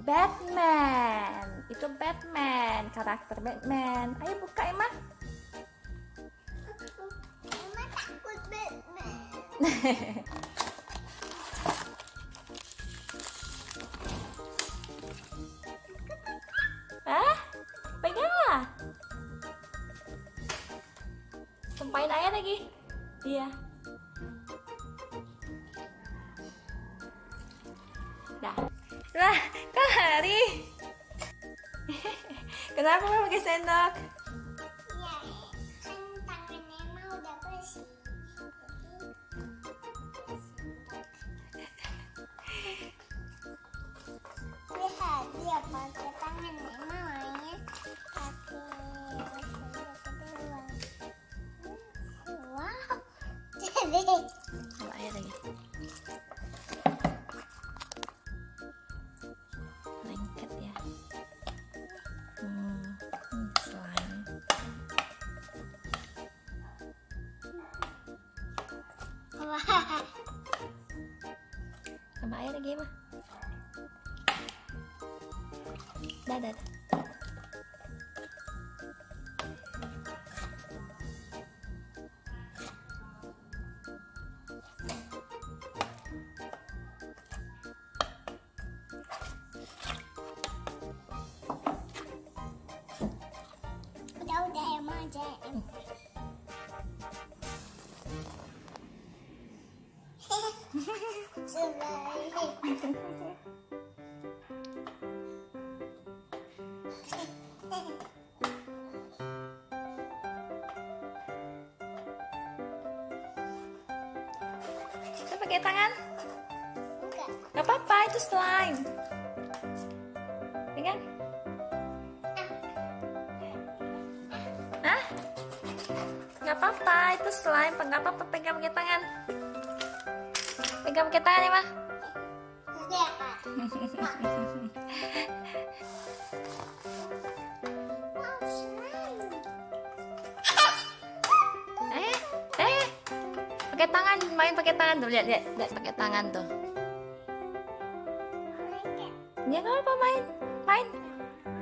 Batman. Itu Batman, karakter Batman. Ayo buka Emma. Emma takut Batman. Peganglah. Tumpahin air lagi. Iya. Dah. Lah, Kak Hari. Kenapa mau pakai sendok? Ya, kan tangan Emma udah bersih. Lihat, dia pakai tangan Emma mainnya pakai sendok kedua. Wow, jadi Sama air lagi. Lengket ya. Slime. wah. Sama air lagi mah. Dadah. Udah Emma aja. Kita pakai tangan. Enggak. Gak apa-apa, itu slime. Pegang. Hah? Gak apa-apa, itu slime. Gak apa-apa, pegang pakai tangan. Pegang pakai tangan ya, Mah. Enggak. Wow, slime. Pakai tangan, main pakai tangan tuh. Lihat, pakai tangan tuh. Ya gak apa-apa, main.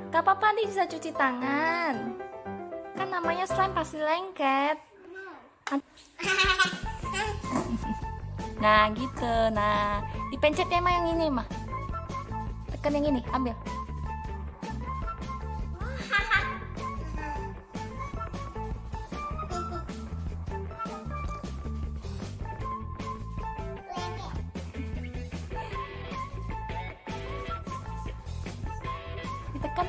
Gak apa-apa, nih bisa cuci tangan. Kan namanya slime pasti lengket. Nah gitu, nah dipencetnya mah yang ini mah. Tekan yang ini, ambil. Ditekan.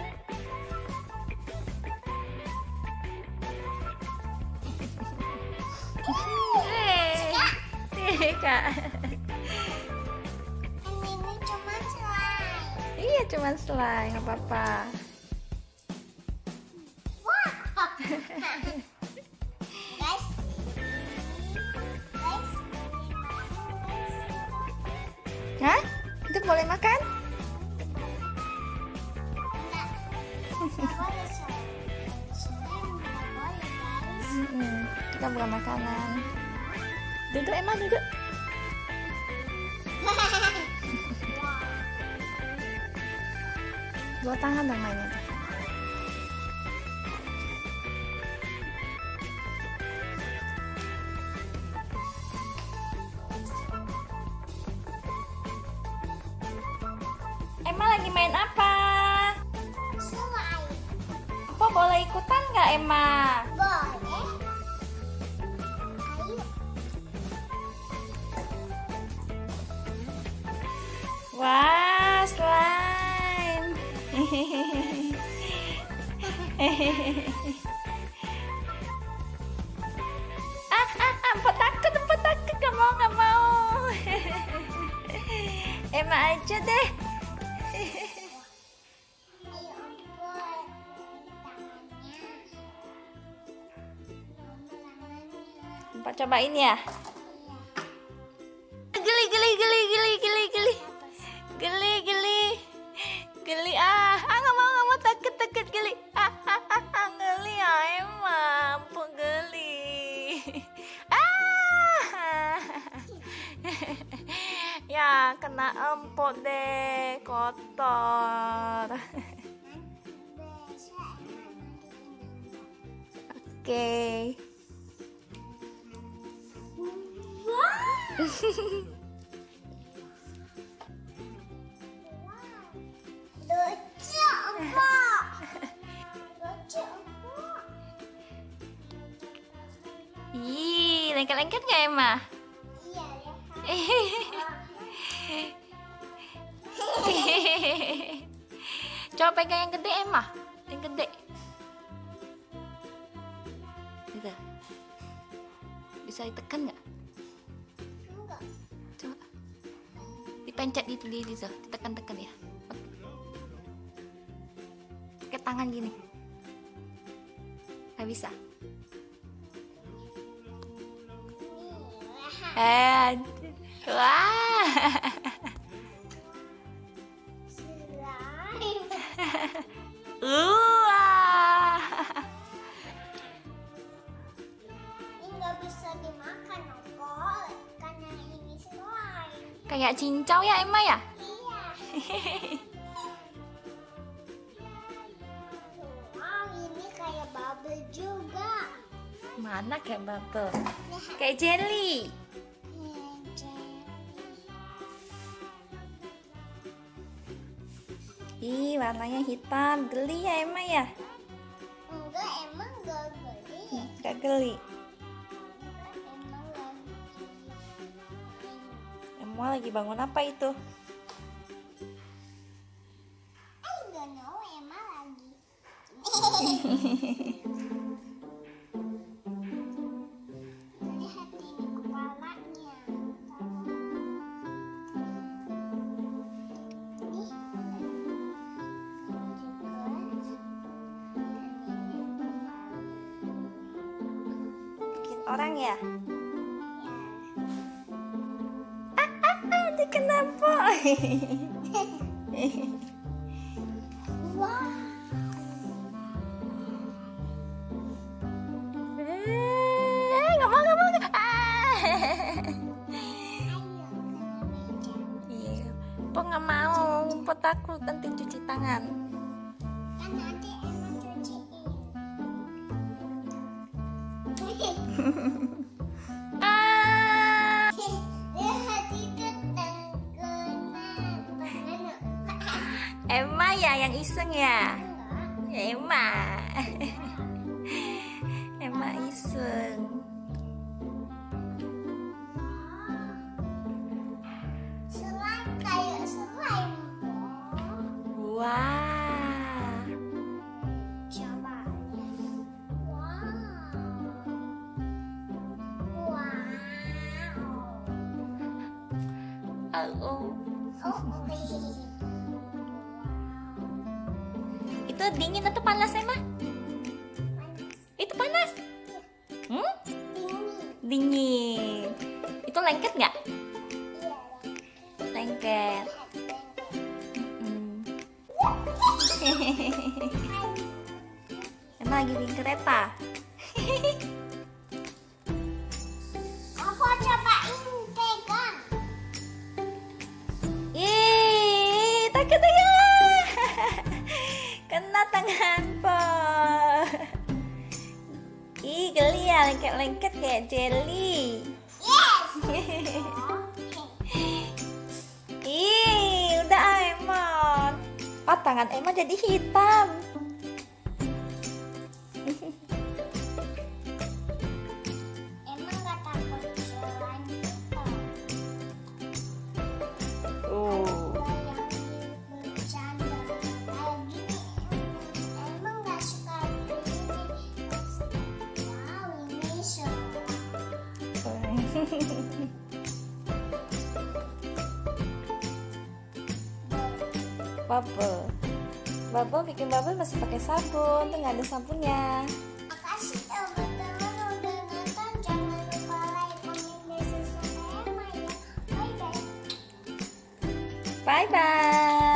Kak. Ini cuma slime. Iya, cuman slime, nggak apa-apa. Wah. Guys. Hah? Itu boleh makan? Enggak boleh slime. Slime enggak boleh, guys. Kita bukan makanan. Duduk Emma, duduk. Dua tangan dong mainnya tuh. Emma lagi main apa? Slime. Apa boleh ikutan nggak Emma? Boleh. Ayo. Wah, slime. Empat takut, gak mau. Emma aja deh. Ayo ompol tangannya. Empat cobain ya. Geli. Nggak mau takut geli. Geli ya Emma, ampun geli. Ya kena empuk deh, kotor. Besok Emma mandiin. Oke. Wow. Lucu, Pak. Lucu, Pak. Ih, lengket-lengket nggak Emma? Iya, ya. Coba pegang yang gede Emma, yang gede. Gitu. Bisa ditekan nggak? Enggak. Coba. Dipencet di ditekan-tekan ya. Pakai tangan gini. Nggak bisa. Wah. Slime. Wah. Ini nggak bisa dimakan, Opol, karena ini slime. Kayak cincau ya Emma ya? Iya. Wow, ini kayak bubble juga. Mana kayak bubble? Lihat. Kayak jelly. Ih, warnanya hitam. Geli ya Emma ya? Enggak, emang gak geli. Gak geli. Enggak, emang lagi. Emma lagi bangun apa itu? I don't know, emang lagi. Lihat ini kepalanya. Nih. Bikin orang ya? Ya. Dia kenapa? Wah. Nggak mau, nggak mau. Ayo kena meja. Iya, Po nggak mau. Po takut nanti cuci tangan. Kan nanti emang cuciin. Ah, Lihat itu terkena. Emma ya yang iseng ya? Emma. Emma iseng. Slime kayak slime. Wah. Coba. Wow. Wow. Oh. Oh, Itu dingin atau panas Emma? Itu panas. Hmm? Dingin. Itu lengket nggak? Iya, Lengket. Emma lagi bikin kereta. aku cobain pegang. Ih, takut ya. Kena tangan Po. Ih, geli ya, lengket-lengket kayak jelly. Yes. Ih, udah Emma. Oh, tangan Emma jadi hitam. Emang gak takut slime itu? Yang bercanda kayak gini. Emang gak suka begini. Wow, ini slime. Bubble bikin bubble masih pakai sabun, tuh nggak ada sabunnya. Makasih teman-teman udah nonton. Jangan lupa like, comment, dan subscribe ya. Bye bye. Bye bye.